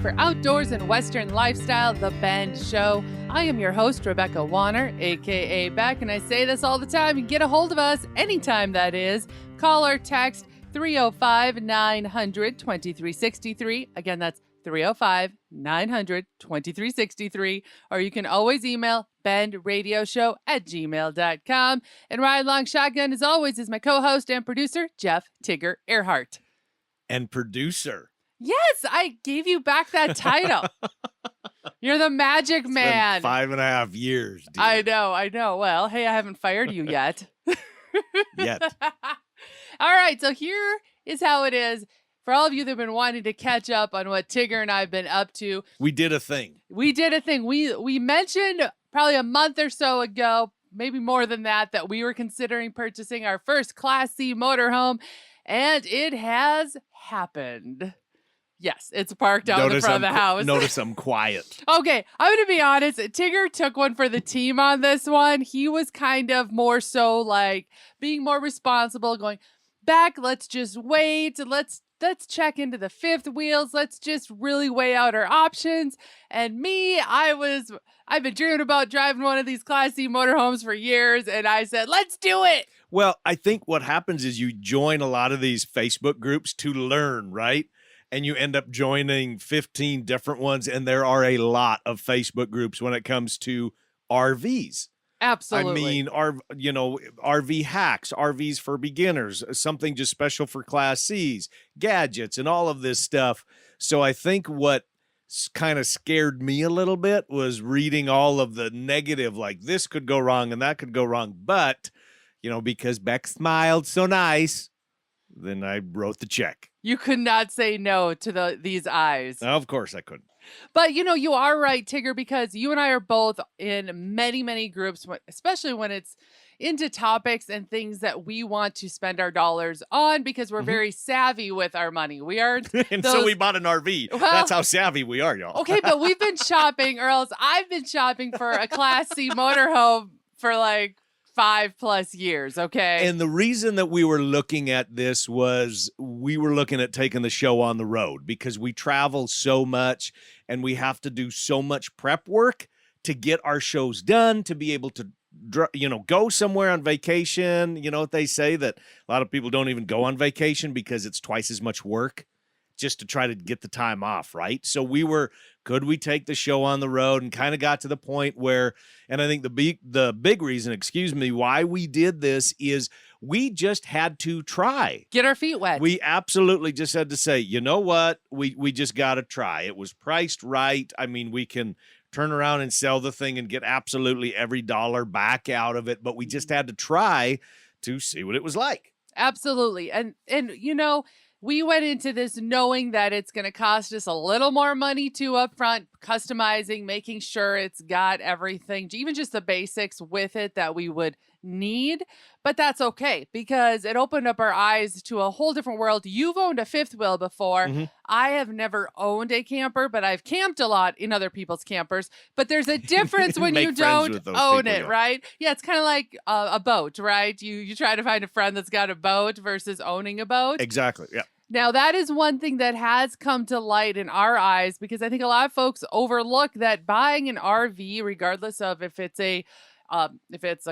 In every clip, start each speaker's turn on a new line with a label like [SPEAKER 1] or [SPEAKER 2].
[SPEAKER 1] for Outdoors and Western Lifestyle, The Bend Show. I am your host, Rebecca Wanner, a.k.a. Beck, and I say this all the time. You can get a hold of us anytime, that is. Call or text 305-900-2363. Again, that's 305-900-2363. Or you can always email bendradioshow@gmail.com. And Ride Long Shotgun, as always, is my co-host and producer, Jeff Tigger Erhardt.
[SPEAKER 2] And producer.
[SPEAKER 1] Yes, I gave you back that title. You're the magic man.
[SPEAKER 2] Been 5.5 years, dude.
[SPEAKER 1] I know. Well, hey, I haven't fired you yet.
[SPEAKER 2] Yet.
[SPEAKER 1] All right, so here is how it is. For all of you that have been wanting to catch up on what Tigger and I have been up to.
[SPEAKER 2] We did a thing.
[SPEAKER 1] We mentioned probably a month or so ago, maybe more than that we were considering purchasing our first Class C motorhome, and it has happened. Yes, it's parked out in the front of the house.
[SPEAKER 2] Notice I'm quiet.
[SPEAKER 1] Okay, I'm going to be honest. Tigger took one for the team on this one. He was kind of more so like being more responsible, going, Beck, let's just wait. Let's check into the fifth wheels. Let's just really weigh out our options. And me, I've been dreaming about driving one of these Class C motorhomes for years, and I said, let's do it.
[SPEAKER 2] Well, I think what happens is you join a lot of these Facebook groups to learn, right? And you end up joining 15 different ones, and there are a lot of Facebook groups when it comes to RVs.
[SPEAKER 1] Absolutely.
[SPEAKER 2] I mean, RV hacks, RVs for beginners, something just special for Class Cs, gadgets, and all of this stuff. So I think what kind of scared me a little bit was reading all of the negative, like this could go wrong and that could go wrong. But, because Beck smiled so nice, then I wrote the check.
[SPEAKER 1] You could not say no to these eyes.
[SPEAKER 2] Of course I couldn't.
[SPEAKER 1] But, you are right, Tigger, because you and I are both in many, many groups, especially when it's into topics and things that we want to spend our dollars on because we're very savvy with our money. We aren't.
[SPEAKER 2] So we bought an RV. Well, that's how savvy we are, y'all.
[SPEAKER 1] Okay, but we've been shopping, or else I've been shopping for a Class C motorhome for like 5+ years, okay?
[SPEAKER 2] And the reason that we were looking at this was we were looking at taking the show on the road because we travel so much and we have to do so much prep work to get our shows done, to be able to, go somewhere on vacation. You know what they say, that a lot of people don't even go on vacation because it's twice as much work just to try to get the time off, right? So could we take the show on the road, and kind of got to the point where, and I think the big reason, why we did this is we just had to try.
[SPEAKER 1] Get our feet wet.
[SPEAKER 2] We absolutely just had to say, you know what? We just got to try. It was priced right. I mean, we can turn around and sell the thing and get absolutely every dollar back out of it, but we just had to try to see what it was like.
[SPEAKER 1] Absolutely. And we went into this knowing that it's going to cost us a little more money up front, customizing, making sure it's got everything, even just the basics with it that we would need. But that's okay because it opened up our eyes to a whole different world. You've owned a fifth wheel before. Mm-hmm. I have never owned a camper, but I've camped a lot in other people's campers. But there's a difference when you don't own it, right? Yeah, it's kind of like a boat, right? You try to find a friend that's got a boat versus owning a boat.
[SPEAKER 2] Exactly, yeah.
[SPEAKER 1] Now, that is one thing that has come to light in our eyes because I think a lot of folks overlook that buying an RV, regardless of if it's a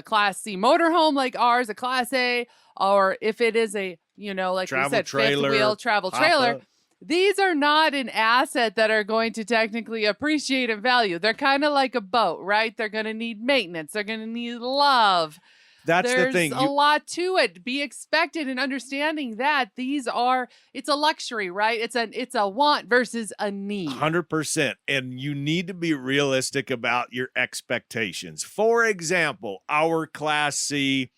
[SPEAKER 1] Class C motorhome like ours, a Class A, or if it is a, like we said, fifth wheel travel trailer, these are not an asset that are going to technically appreciate in value. They're kind of like a boat, right? They're going to need maintenance. They're going to need love.
[SPEAKER 2] That's the thing.
[SPEAKER 1] There's a lot to it. Be expected in understanding that it's a luxury, right? It's a want versus a need.
[SPEAKER 2] 100%. And you need to be realistic about your expectations. For example, our Class C,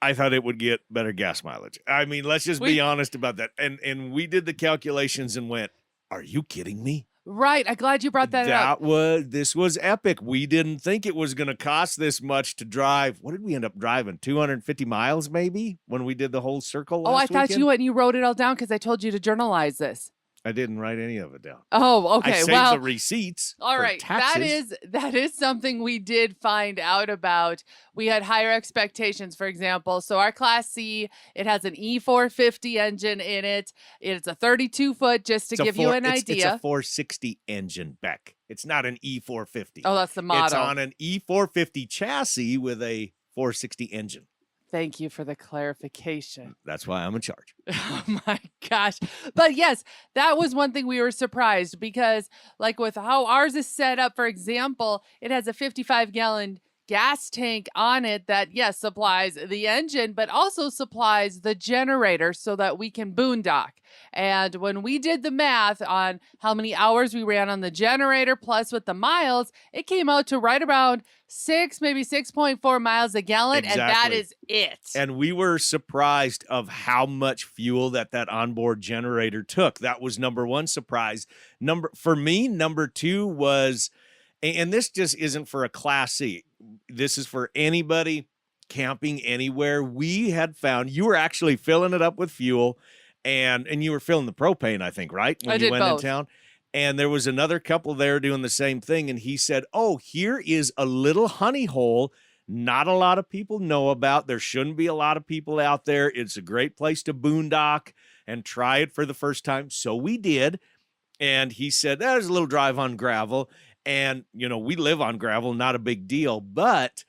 [SPEAKER 2] I thought it would get better gas mileage. I mean, let's just be honest about that. And we did the calculations and went, are you kidding me?
[SPEAKER 1] Right. I'm glad you brought that up.
[SPEAKER 2] This was epic. We didn't think it was going to cost this much to drive. What did we end up driving? 250 miles maybe when we did the whole circle last
[SPEAKER 1] I thought
[SPEAKER 2] weekend?
[SPEAKER 1] you went and you wrote it all down because I told you to journalize this.
[SPEAKER 2] I didn't write any of it down.
[SPEAKER 1] Oh,
[SPEAKER 2] I
[SPEAKER 1] okay.
[SPEAKER 2] saved
[SPEAKER 1] Well,
[SPEAKER 2] the receipts
[SPEAKER 1] all
[SPEAKER 2] for
[SPEAKER 1] right.
[SPEAKER 2] taxes.
[SPEAKER 1] That is something we did find out about. We had higher expectations, for example. So our Class C, it has an E450 engine in it. It's a 32-foot, just to give you an
[SPEAKER 2] It's
[SPEAKER 1] idea.
[SPEAKER 2] a 460 engine, Beck. It's not an E450.
[SPEAKER 1] Oh, that's the model.
[SPEAKER 2] It's on an E450 chassis with a 460 engine.
[SPEAKER 1] Thank you for the clarification.
[SPEAKER 2] That's why I'm in charge.
[SPEAKER 1] Oh my gosh. But yes, that was one thing we were surprised because, like, with how ours is set up, for example, it has a 55-gallon gas tank on it that, yes, supplies the engine, but also supplies the generator so that we can boondock. And when we did the math on how many hours we ran on the generator plus with the miles, it came out to right around 6, maybe 6.4 miles a gallon.
[SPEAKER 2] Exactly.
[SPEAKER 1] And that is it.
[SPEAKER 2] And we were surprised of how much fuel that onboard generator took. That was number one surprise. For me, number two was, and this just isn't for a Class C. This is for anybody camping anywhere. We had found you were actually filling it up with fuel, and you were filling the propane, I think, right? When you went in town. And there was another couple there doing the same thing. And he said, oh, here is a little honey hole not a lot of people know about. There shouldn't be a lot of people out there. It's a great place to boondock and try it for the first time. So we did. And he said, there's a little drive on gravel. And, we live on gravel, not a big deal. But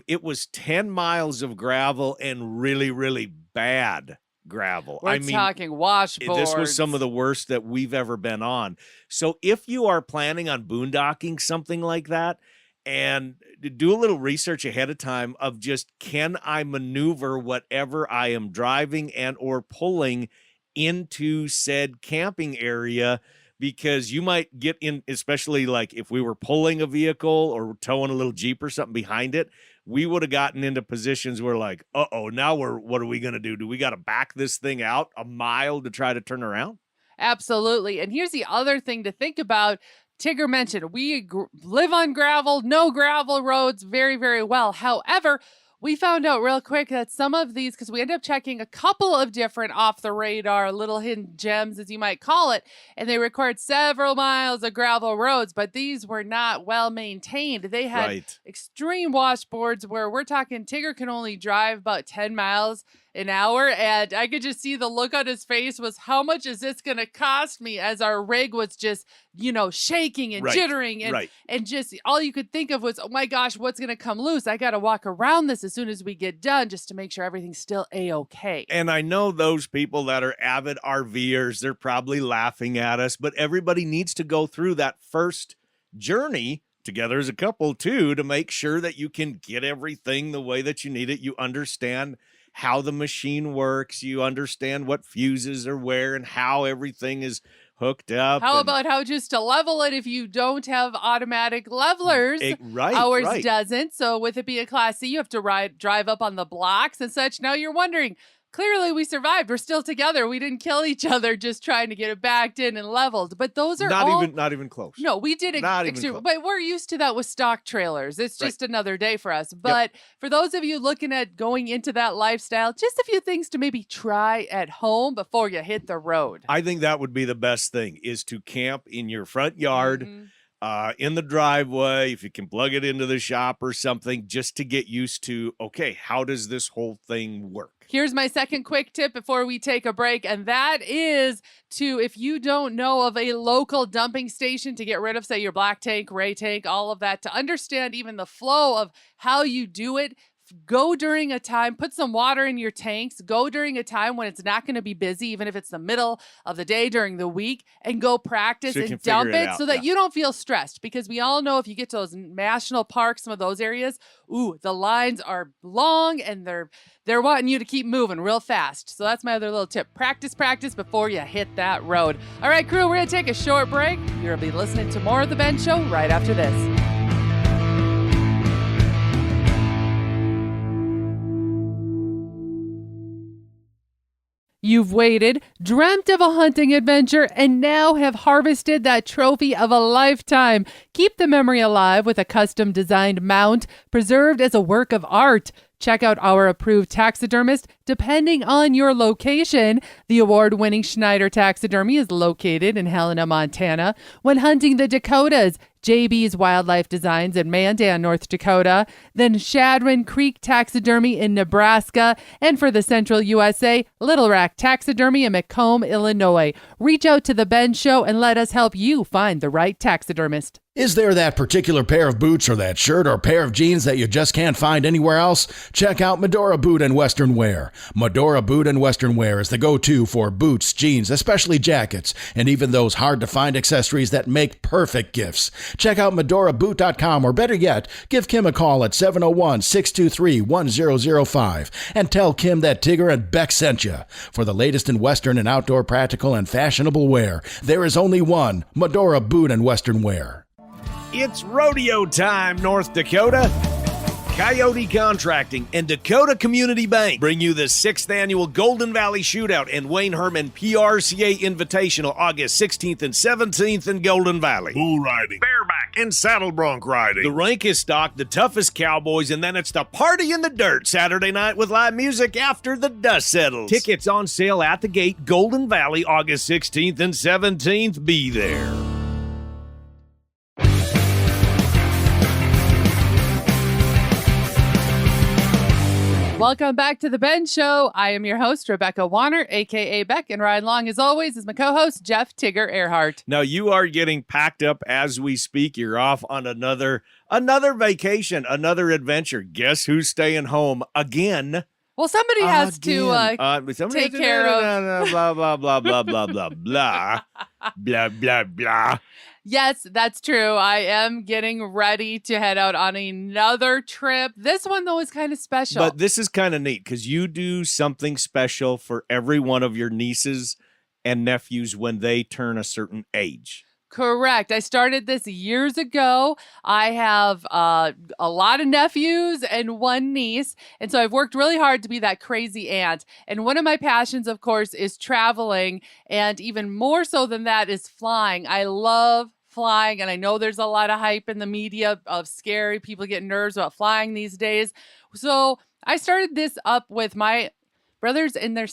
[SPEAKER 2] it was 10 miles of gravel and really, really bad gravel.
[SPEAKER 1] We're talking washboards.
[SPEAKER 2] This was some of the worst that we've ever been on. So if you are planning on boondocking something like that, and do a little research ahead of time of just, can I maneuver whatever I am driving and or pulling into said camping area? Because you might get in, especially like if we were pulling a vehicle or towing a little Jeep or something behind it, we would have gotten into positions where like, now what are we going to do? Do we got to back this thing out a mile to try to turn around?
[SPEAKER 1] Absolutely. And here's the other thing to think about. Tigger mentioned we live on gravel, no gravel roads very, very well. However, we found out real quick that some of these, because we ended up checking a couple of different off the radar little hidden gems, as you might call it, and they required several miles of gravel roads, but these were not well maintained. They had extreme washboards where we're talking Tigger can only drive about 10 miles an hour, and I could just see the look on his face was, how much is this going to cost me, as our rig was just, shaking and jittering, and just all you could think of was, oh my gosh, what's going to come loose? I got to walk around this as soon as we get done just to make sure everything's still A-okay.
[SPEAKER 2] And I know those people that are avid RVers, they're probably laughing at us, but everybody needs to go through that first journey together as a couple too, to make sure that you can get everything the way that you need it. You understand how the machine works. You understand what fuses are where and how everything is hooked up.
[SPEAKER 1] How about how just to level it if you don't have automatic levelers? Ours doesn't. So with it being a Class C, you have to drive up on the blocks and such. Now you're wondering, clearly we survived. We're still together. We didn't kill each other just trying to get it backed in and leveled. But those are
[SPEAKER 2] not even close.
[SPEAKER 1] No, we did it extreme, but we're used to that with stock trailers. It's just another day for us. But for those of you looking at going into that lifestyle, just a few things to maybe try at home before you hit the road.
[SPEAKER 2] I think that would be the best thing, is to camp in your front yard. In the driveway, if you can plug it into the shop or something, just to get used to, okay, how does this whole thing work?
[SPEAKER 1] Here's my second quick tip before we take a break, and that is to, if you don't know of a local dumping station to get rid of, say, your black tank, gray tank, all of that, to understand even the flow of how you do it, go during a time, put some water in your tanks, go during a time when it's not going to be busy, even if it's the middle of the day during the week, and go practice and dump it so that you don't feel stressed. Because we all know if you get to those national parks, some of those areas, the lines are long and they're wanting you to keep moving real fast. So that's my other little tip. Practice before you hit that road. All right, crew, we're going to take a short break. You'll be listening to more of The Ben Show right after this. You've waited, dreamt of a hunting adventure, and now have harvested that trophy of a lifetime. Keep the memory alive with a custom-designed mount, preserved as a work of art. Check out our approved taxidermist depending on your location. The award-winning Schneider Taxidermy is located in Helena, Montana. When hunting the Dakotas, JB's Wildlife Designs in Mandan, North Dakota, then Shadron Creek Taxidermy in Nebraska, and for the Central USA, Little Rack Taxidermy in Macomb, Illinois. Reach out to The Ben Show and let us help you find the right taxidermist.
[SPEAKER 3] Is there that particular pair of boots or that shirt or pair of jeans that you just can't find anywhere else? Check out Medora Boot and Western Wear. Medora Boot and Western Wear is the go-to for boots, jeans, especially jackets, and even those hard-to-find accessories that make perfect gifts. Check out MedoraBoot.com, or better yet, give Kim a call at 701-623-1005 and tell Kim that Tigger and BEC sent you. For the latest in Western and outdoor practical and fashionable wear, there is only one, Medora Boot and Western Wear.
[SPEAKER 2] It's rodeo time, North Dakota. Coyote Contracting and Dakota Community Bank bring you the 6th annual Golden Valley Shootout and Wayne Herman PRCA Invitational August 16th and 17th in Golden Valley.
[SPEAKER 4] Bull riding, bareback, and saddle bronc riding.
[SPEAKER 2] The rank is stocked, the toughest cowboys, and then it's the party in the dirt Saturday night with live music after the dust settles. Tickets on sale at the gate, Golden Valley, August 16th and 17th. Be there.
[SPEAKER 1] Welcome back to The Ben Show. I am your host, Rebecca Wanner, a.k.a. Beck, and riding along, as always, is my co-host, Jeff Tigger Erhardt.
[SPEAKER 2] Now, you are getting packed up as we speak. You're off on another vacation, another adventure. Guess who's staying home again?
[SPEAKER 1] Well, somebody has to take care of...
[SPEAKER 2] Blah, blah, blah, blah, blah, blah, blah, blah, blah, blah.
[SPEAKER 1] Yes, that's true. I am getting ready to head out on another trip. This one, though, is kind of special.
[SPEAKER 2] But this is kind of neat because you do something special for every one of your nieces and nephews when they turn a certain age.
[SPEAKER 1] Correct. I started this years ago. I have a lot of nephews and one niece. And so I've worked really hard to be that crazy aunt. And one of my passions, of course, is traveling. And even more so than that is flying. I love flying. And I know there's a lot of hype in the media of scary people getting nerves about flying these days. So I started this up with my brothers and my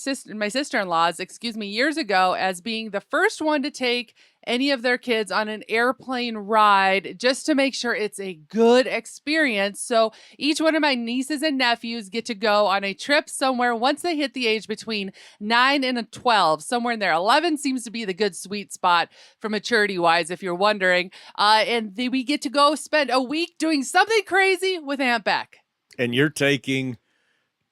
[SPEAKER 1] sister-in-laws, years ago, as being the first one to take any of their kids on an airplane ride just to make sure it's a good experience. So each one of my nieces and nephews get to go on a trip somewhere once they hit the age between 9 and 12, somewhere in there. 11 seems to be the good sweet spot for maturity wise, if you're wondering. We get to go spend a week doing something crazy with Aunt Beck.
[SPEAKER 2] And you're taking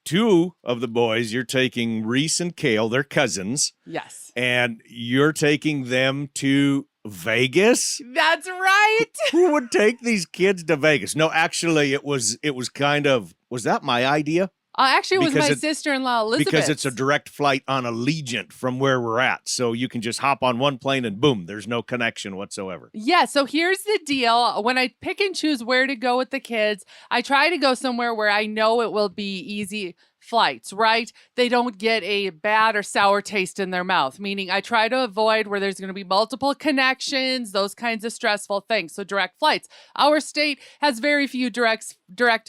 [SPEAKER 2] two of the boys. You're taking Reese and Kale, they're cousins.
[SPEAKER 1] Yes.
[SPEAKER 2] And you're taking them to Vegas?
[SPEAKER 1] That's right.
[SPEAKER 2] Who would take these kids to Vegas? No, actually, it was kind of, was that my idea?
[SPEAKER 1] Actually, it was my sister-in-law, Elizabeth.
[SPEAKER 2] Because it's a direct flight on Allegiant from where we're at. So you can just hop on one plane and boom, there's no connection whatsoever.
[SPEAKER 1] Yeah, so here's the deal. When I pick and choose where to go with the kids, I try to go somewhere where I know it will be easy flights, right? They don't get a bad or sour taste in their mouth, meaning I try to avoid where there's going to be multiple connections, those kinds of stressful things. So direct flights. Our state has very few direct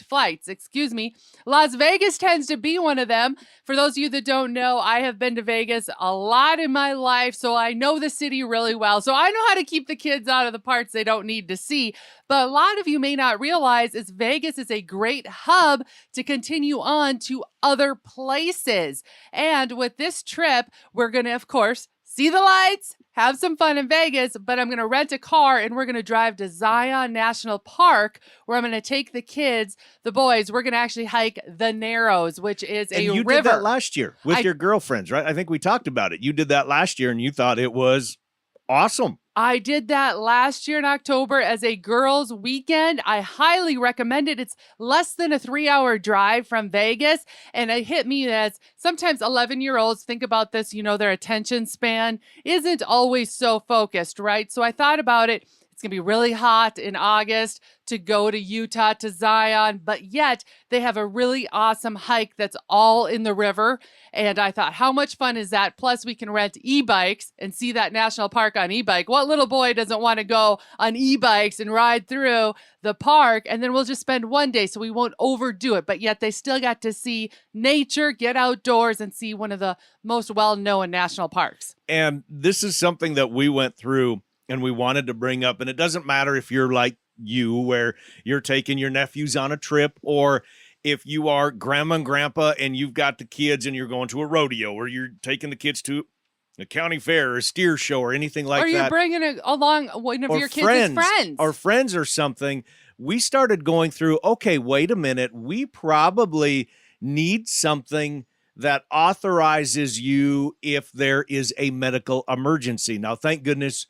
[SPEAKER 1] flights, Las Vegas tends to be one of them. For those of you that don't know, I have been to Vegas a lot in my life, so I know the city really well. So I know how to keep the kids out of the parts they don't need to see. But a lot of you may not realize is Vegas is a great hub to continue on to other places. And with this trip, we're going to, of course, see the lights, have some fun in Vegas, but I'm going to rent a car and we're going to drive to Zion National Park where I'm going to take the kids, the boys. We're going to actually hike the Narrows, which is a river.
[SPEAKER 2] And you did that last year with your girlfriends, right? I think we talked about it. You did that last year and you thought it was awesome.
[SPEAKER 1] I did that last year in October as a girls' weekend. I highly recommend it. It's less than a 3-hour drive from Vegas. And it hit me as sometimes 11-year-olds think about this, their attention span isn't always so focused, right? So I thought about it. It's going to be really hot in August to go to Utah to Zion, but yet they have a really awesome hike that's all in the river. And I thought, how much fun is that? Plus, we can rent e-bikes and see that national park on e-bike. What little boy doesn't want to go on e-bikes and ride through the park? And then we'll just spend one day, so we won't overdo it. But yet they still got to see nature, get outdoors, and see one of the most well-known national parks.
[SPEAKER 2] And this is something that we went through and we wanted to bring up. And it doesn't matter if you're like you, where you're taking your nephews on a trip, or if you are grandma and grandpa and you've got the kids and you're going to a rodeo, or you're taking the kids to a county fair or a steer show or anything like that.
[SPEAKER 1] Or you're bringing along one of your kids' friends.
[SPEAKER 2] Or friends or something. We started going through, okay, wait a minute. We probably need something that authorizes you if there is a medical emergency. Now, thank goodness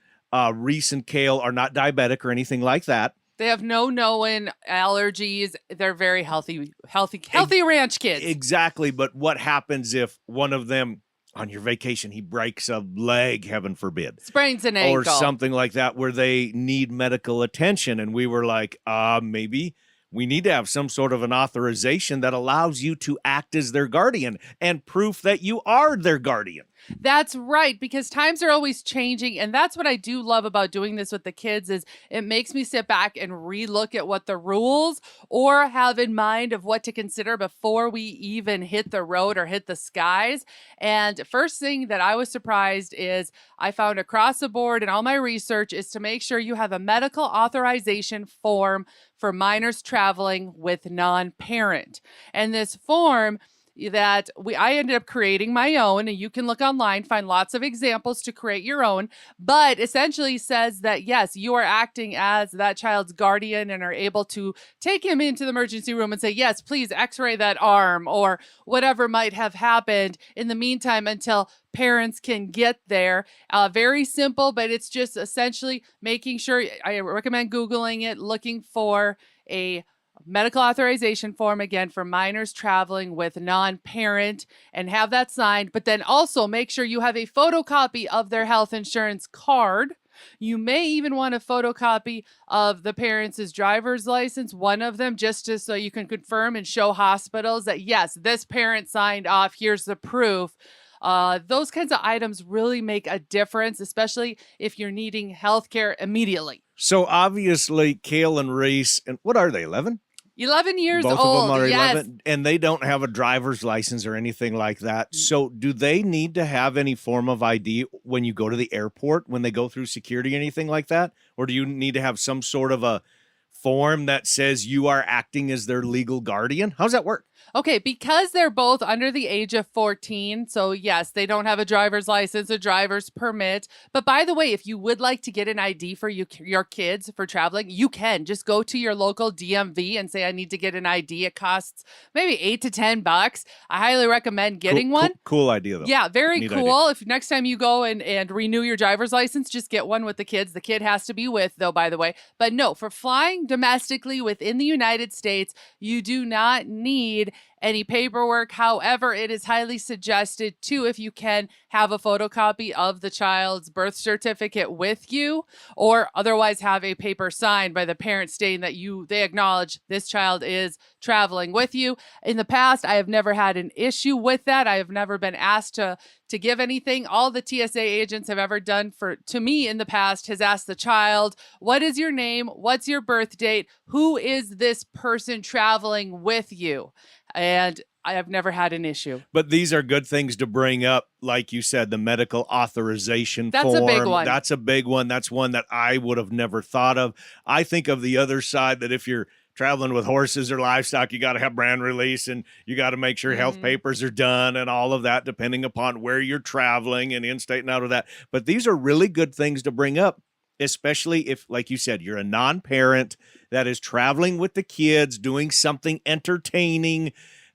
[SPEAKER 2] Reese and Kale are not diabetic or anything like that.
[SPEAKER 1] They have no known allergies. They're very healthy ranch kids.
[SPEAKER 2] Exactly. But what happens if one of them on your vacation, he breaks a leg, heaven forbid,
[SPEAKER 1] sprains an ankle
[SPEAKER 2] or something like that, where they need medical attention? And we were like, maybe we need to have some sort of an authorization that allows you to act as their guardian and proof that you are their guardian.
[SPEAKER 1] That's right, because times are always changing, and that's what I do love about doing this with the kids is it makes me sit back and relook at what the rules or have in mind of what to consider before we even hit the road or hit the skies. And first thing that I was surprised is I found across the board in all my research is to make sure you have a medical authorization form for minors traveling with non-parent. And this form that I ended up creating my own, and you can look online, find lots of examples to create your own, but essentially says that yes, you are acting as that child's guardian and are able to take him into the emergency room and say, yes, please x-ray that arm or whatever might have happened in the meantime until parents can get there. Very simple, but it's just essentially making sure, I recommend Googling it, looking for a medical authorization form, again, for minors traveling with non-parent, and have that signed. But then also make sure you have a photocopy of their health insurance card. You may even want a photocopy of the parents' driver's license, one of them, just so you can confirm and show hospitals that, yes, this parent signed off. Here's the proof. Those kinds of items really make a difference, especially if you're needing health care immediately.
[SPEAKER 2] So obviously, Kale and Reese, and what are they, 11?
[SPEAKER 1] 11 years
[SPEAKER 2] old. Both
[SPEAKER 1] old,
[SPEAKER 2] of them are
[SPEAKER 1] yes.
[SPEAKER 2] 11, and they don't have a driver's license or anything like that. So do they need to have any form of ID when you go to the airport, when they go through security, anything like that? Or do you need to have some sort of a form that says you are acting as their legal guardian? How's that work?
[SPEAKER 1] Okay, because they're both under the age of 14, so yes, they don't have a driver's license, a driver's permit. But by the way, if you would like to get an ID for your kids for traveling, you can just go to your local DMV and say, I need to get an ID. It costs maybe $8 to $10. I highly recommend getting one.
[SPEAKER 2] Cool idea, though.
[SPEAKER 1] Yeah, very
[SPEAKER 2] Neat
[SPEAKER 1] cool.
[SPEAKER 2] idea.
[SPEAKER 1] If next time you go and renew your driver's license, just get one with the kids. The kid has to be with, though, by the way. But no, for flying domestically within the United States, you do not need any paperwork. However, it is highly suggested too, if you can, have a photocopy of the child's birth certificate with you, or otherwise have a paper signed by the parent stating that they acknowledge this child is traveling with you. In the past, I have never had an issue with that. I have never been asked to give anything. All the TSA agents have ever done to me in the past has asked the child, what is your name? What's your birth date? Who is this person traveling with you? And I have never had an issue.
[SPEAKER 2] But these are good things to bring up. Like you said, the medical authorization form.
[SPEAKER 1] That's a big one.
[SPEAKER 2] That's a big one. That's one that I would have never thought of. I think of the other side, that if you're traveling with horses or livestock, you got to have brand release, and you got to make sure health papers are done and all of that, depending upon where you're traveling and in-state and out of that. But these are really good things to bring up, especially if, like you said, you're a non-parent that is traveling with the kids, doing something entertaining,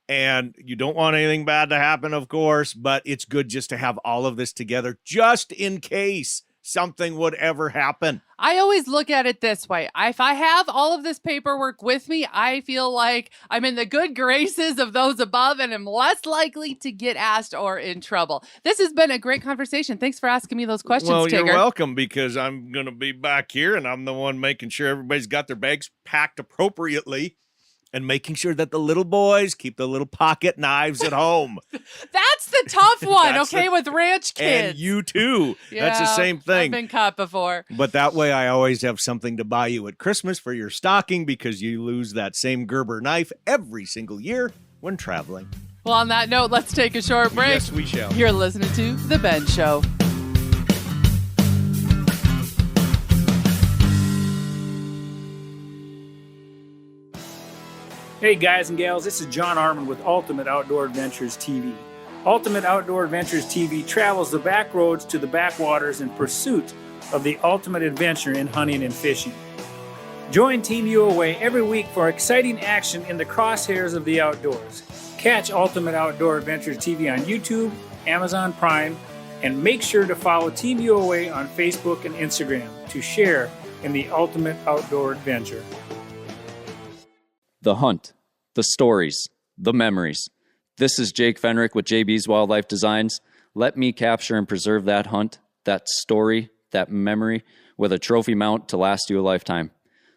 [SPEAKER 2] and you don't want anything bad to happen, of course, but it's good just to have all of this together just in case something would ever happen.
[SPEAKER 1] I always look at it this way. If I have all of this paperwork with me, I feel like I'm in the good graces of those above and am less likely to get asked or in trouble. This has been a great conversation. Thanks for asking me those questions,
[SPEAKER 2] Well,
[SPEAKER 1] Tigger.
[SPEAKER 2] you're welcome, because I'm going to be back here and I'm the one making sure everybody's got their bags packed appropriately and making sure that the little boys keep the little pocket knives at home.
[SPEAKER 1] That's the tough one,
[SPEAKER 2] That's
[SPEAKER 1] okay, with ranch kids.
[SPEAKER 2] And you too. That's the same thing.
[SPEAKER 1] I've been caught before.
[SPEAKER 2] But that way I always have something to buy you at Christmas for your stocking, because you lose that same Gerber knife every single year when traveling.
[SPEAKER 1] Well, on that note, let's take a short break.
[SPEAKER 2] Yes, we shall.
[SPEAKER 1] You're listening to The Ben Show.
[SPEAKER 5] Hey guys and gals, this is John Arman with Ultimate Outdoor Adventures TV. Ultimate Outdoor Adventures TV travels the back roads to the backwaters in pursuit of the ultimate adventure in hunting and fishing. Join Team UOA every week for exciting action in the crosshairs of the outdoors. Catch Ultimate Outdoor Adventures TV on YouTube, Amazon Prime, and make sure to follow Team UOA on Facebook and Instagram to share in the ultimate outdoor adventure.
[SPEAKER 6] The hunt, the stories, the memories. This is Jake Fenrick with JB's Wildlife Designs. Let me capture and preserve that hunt, that story, that memory with a trophy mount to last you a lifetime.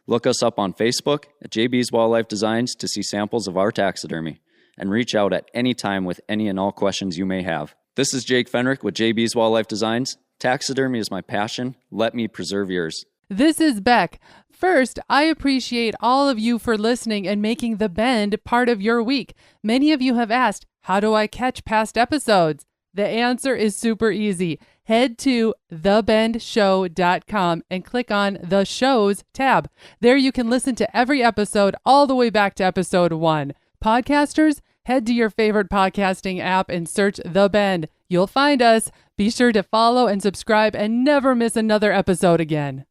[SPEAKER 6] Look us up on Facebook at JB's Wildlife Designs to see samples of our taxidermy, and reach out at any time with any and all questions you may have. This is Jake Fenrick with JB's Wildlife Designs. Taxidermy is my passion. Let me preserve yours.
[SPEAKER 1] This is Beck. First, I appreciate all of you for listening and making The Bend part of your week. Many of you have asked, how do I catch past episodes? The answer is super easy. Head to thebendshow.com and click on the Shows tab. There you can listen to every episode all the way back to episode 1. Podcasters, head to your favorite podcasting app and search The Bend. You'll find us. Be sure to follow and subscribe and never miss another episode again.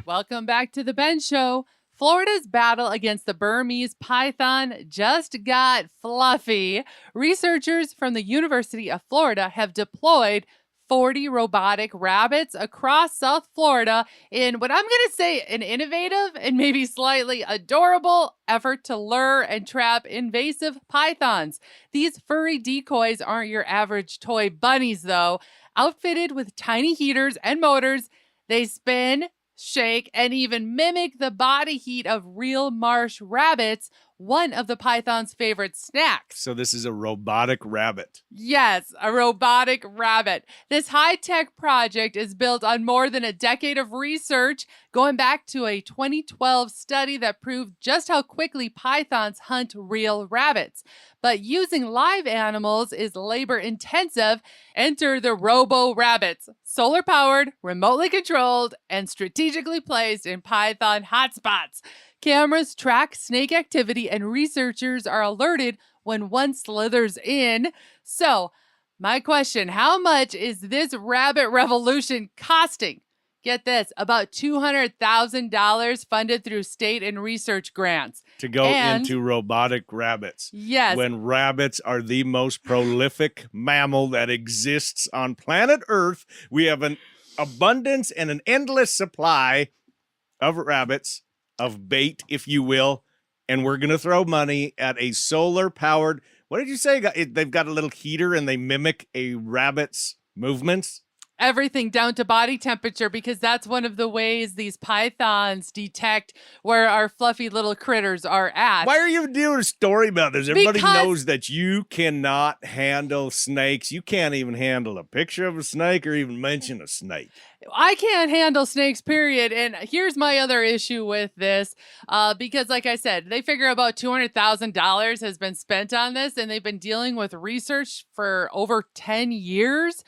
[SPEAKER 1] Welcome back to The Ben Show. Florida's battle against the Burmese python just got fluffy. Researchers from the University of Florida have deployed 40 robotic rabbits across South Florida in what I'm going to say an innovative and maybe slightly adorable effort to lure and trap invasive pythons. These furry decoys aren't your average toy bunnies, though. Outfitted with tiny heaters and motors, they spin, shake, and even mimic the body heat of real marsh rabbits, one of the python's favorite snacks.
[SPEAKER 2] So this is a robotic rabbit.
[SPEAKER 1] Yes, a robotic rabbit. This high-tech project is built on more than a decade of research, going back to a 2012 study that proved just how quickly pythons hunt real rabbits. But using live animals is labor-intensive. Enter the robo-rabbits, solar-powered, remotely controlled, and strategically placed in python hotspots. Cameras track snake activity, and researchers are alerted when one slithers in. So, my question, how much is this rabbit revolution costing? Get this, about $200,000 funded through state and research grants.
[SPEAKER 2] To go into robotic rabbits.
[SPEAKER 1] Yes.
[SPEAKER 2] When rabbits are the most prolific mammal that exists on planet Earth, we have an abundance and an endless supply of rabbits, of bait, if you will, and we're going to throw money at a solar-powered, what did you say? They've got a little heater and they mimic a rabbit's movements?
[SPEAKER 1] Everything down to body temperature, because that's one of the ways these pythons detect where our fluffy little critters are at.
[SPEAKER 2] Why are you doing a story about this? Everybody
[SPEAKER 1] Because
[SPEAKER 2] knows that you cannot handle snakes. You can't even handle a picture of a snake or even mention a snake.
[SPEAKER 1] I can't handle snakes, period. And here's my other issue with this, because like I said, they figure about $200,000 has been spent on this, and they've been dealing with research for over 10 years.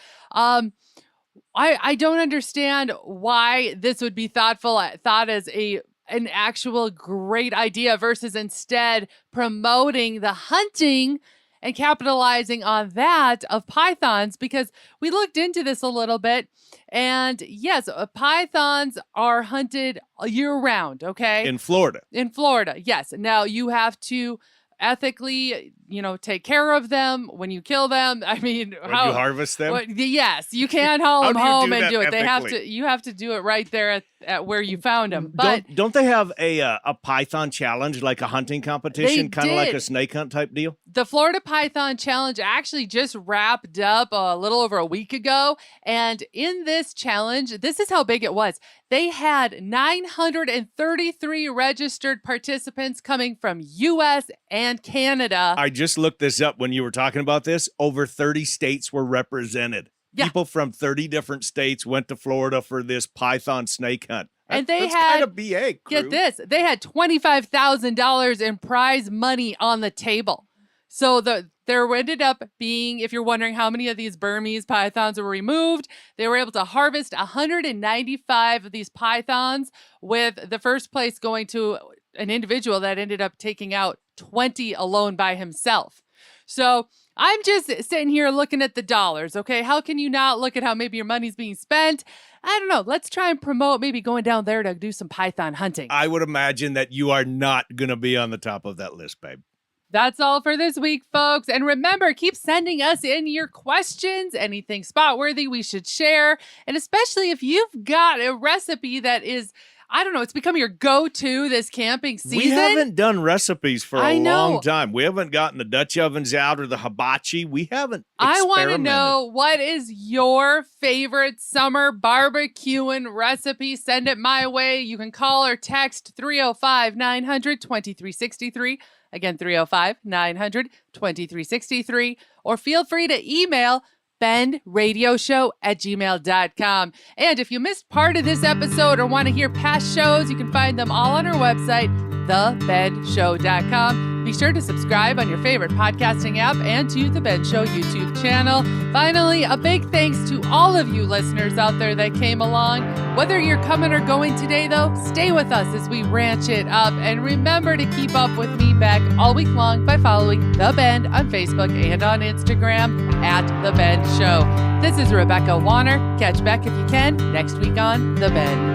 [SPEAKER 1] I don't understand why this would be thought as an actual great idea versus instead promoting the hunting and capitalizing on that of pythons, because we looked into this a little bit, and yes, pythons are hunted year round, okay?
[SPEAKER 2] In Florida.
[SPEAKER 1] In Florida, yes. Now you have to ethically take care of them, when you kill them. I mean,
[SPEAKER 2] When you harvest them?
[SPEAKER 1] Yes, you can't haul
[SPEAKER 2] How
[SPEAKER 1] them
[SPEAKER 2] do you
[SPEAKER 1] home
[SPEAKER 2] do
[SPEAKER 1] and
[SPEAKER 2] that
[SPEAKER 1] do it.
[SPEAKER 2] ethically?
[SPEAKER 1] You have to do it right there at where you found them. But
[SPEAKER 2] don't they have a python challenge, like a hunting competition, kind of like a snake hunt type deal?
[SPEAKER 1] The Florida Python Challenge actually just wrapped up a little over a week ago. And in this challenge, this is how big it was. They had 933 registered participants coming from U.S. and Canada.
[SPEAKER 2] I just looked this up when you were talking about this. Over 30 states were represented.
[SPEAKER 1] Yeah.
[SPEAKER 2] People from 30 different states went to Florida for this python snake hunt.
[SPEAKER 1] And that's
[SPEAKER 2] kind of BA, crew.
[SPEAKER 1] Get this, they had $25,000 in prize money on the table. So there ended up being, if you're wondering how many of these Burmese pythons were removed, they were able to harvest 195 of these pythons, with the first place going to an individual that ended up taking out 20 alone by himself. So I'm just sitting here looking at the dollars, okay? How can you not look at how maybe your money's being spent? I don't know. Let's try and promote maybe going down there to do some python hunting.
[SPEAKER 2] I would imagine that you are not going to be on the top of that list, babe.
[SPEAKER 1] That's all for this week, folks. And remember, keep sending us in your questions, anything spot-worthy we should share. And especially if you've got a recipe that is, I don't know, it's become your go-to this camping season.
[SPEAKER 2] We haven't done recipes for a
[SPEAKER 1] know.
[SPEAKER 2] long time. We haven't gotten the Dutch ovens out or the hibachi. We haven't
[SPEAKER 1] I want to
[SPEAKER 2] experimented.
[SPEAKER 1] know, what is your favorite summer barbecuing recipe? Send it my way. You can call or text 305-900-2363. Again, 305-900-2363. Or feel free to email bendradioshow@gmail.com. And if you missed part of this episode or want to hear past shows, you can find them all on our website, thebendshow.com. Be sure to subscribe on your favorite podcasting app and to the Ben Show YouTube channel. Finally, a big thanks to all of you listeners out there that came along. Whether you're coming or going today, though, stay with us as we ranch it up. And remember to keep up with me back all week long by following The Bend on Facebook and on Instagram at The Bend Show. This is Rebecca Wanner. Catch back if you can next week on The Bend.